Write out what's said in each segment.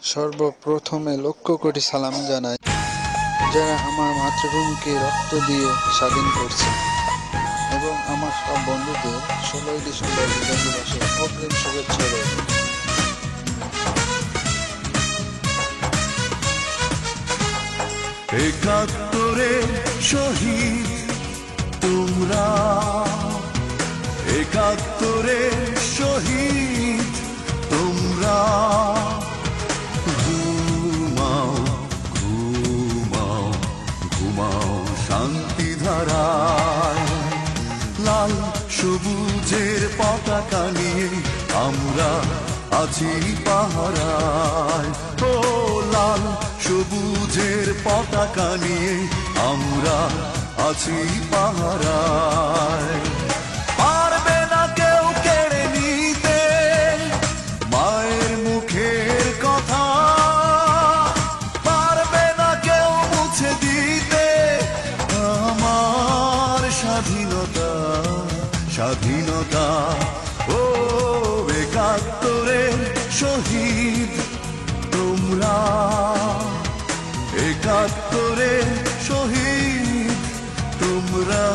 সর্বপ্রথমে লক্ষ কোটি সালাম জানাই যারা আমার মাতৃভূমিকে রক্ত দিয়ে স্বাধীন করছে এবং আমার সব বন্ধুদের 16ই ডিসেম্বর বিজয় দিবসের অগ্রিম শুভেচ্ছা রইল। একাত্তরে শহীদ তোমরা, একাত্তরে শহীদ তোমরা, ঘুমাও ঘুমাও ঘুমাও শান্তি ধারায়। লাল সবুজের পতাকা নিয়ে আমরা আছি পাহারায়। ও লাল সবুজের পতাকা নিয়ে আমরা আছি পাহারায়। পারবে না কেউ কেড়ে নিতে মায়ের মুখের কথা, পারবে না কেউ মুছে দিতে আমার স্বাধীনতা, স্বাধীনতা। ও একাত্তরে শহীদ তোমরা, একাত্তরে শহীদ তোমরা।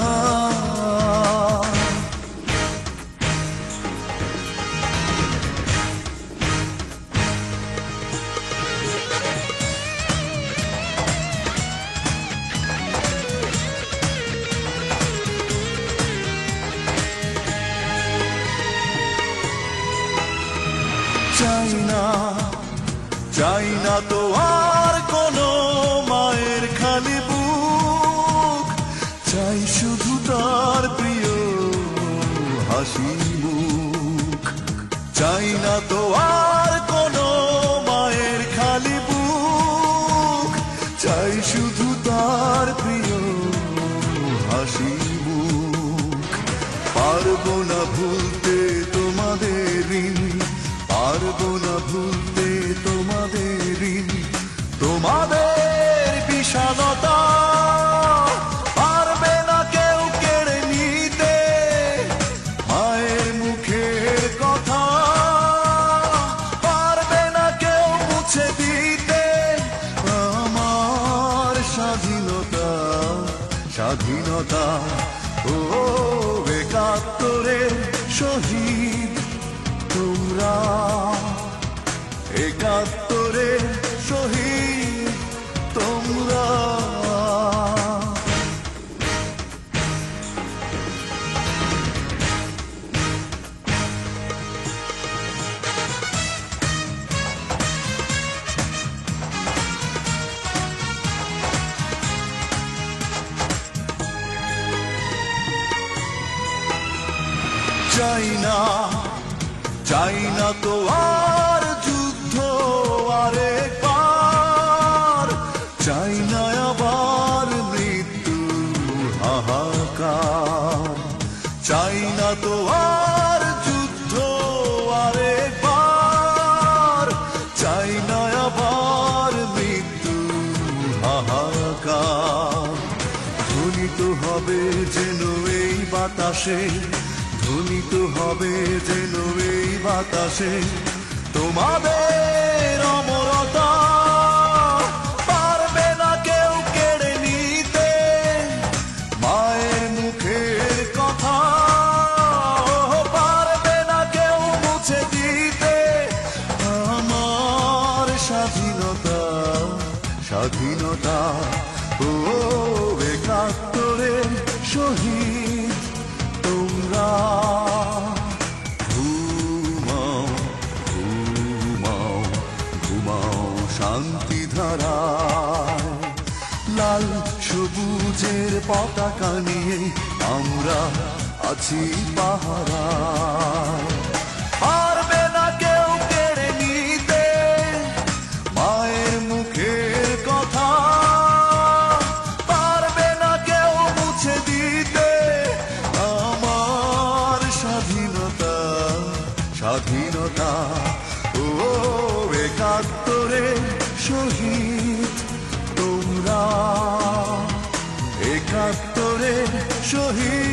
চাই না, চাই না তো আর কোনো মায়ের খালি বুক, চাই শুধু তার প্রিয় হাসি মুখ। চাই না তো আর কোনো মায়ের খালি বুক, চাই শুধু তার প্রিয় হাসি মুখ। পারবো না ভুলতে তোমাদের ঋণ, পারবো না ভুলতে তোমাদের ঋণ, তোমাদের বিশালতা। পারবে না কেউ কেড়ে নিতে মায়ের মুখের কথা, পারবে না কেউ মুছে দিতে আমার স্বাধীনতা, স্বাধীনতা। ও একাত্তরে শহীদ তোমরা, একাত্তরে শহীদ তোমরা। চাই না, চাই না তো আর যুদ্ধ আরেকবার, চাই না আবার মৃত্যু হাহাকার। চাই না তো আর যুদ্ধ আরেকবার, চাই না আবার মৃত্যু হাহাকার। ধ্বনিত হবে যেন এই বাতাসে, ধ্বনিত হবে যেন এই বাতাসে তোমাদের অমরতা। পারবে না কেউ কেড়ে নিতে মায়ের মুখের কথা, পারবে না কেউ মুছে দিতে আমার স্বাধীনতা, স্বাধীনতা। ও একাত্তরে শহীদ তোমরা, ঘুমাও ঘুমাও ঘুমাও শান্তি ধারায়। লাল সবুজের পতাকা নিয়ে আমরা আছি পাহারায়। পারবে না কেউ কেড়ে নিতে মায়ের মুখের কথা, পারবে না কেউ মুছে দিতে আমার স্বাধীনতা, স্বাধীনতা। ও একাত্তরে শহীদ তোমরা, একাত্তরে শহীদ।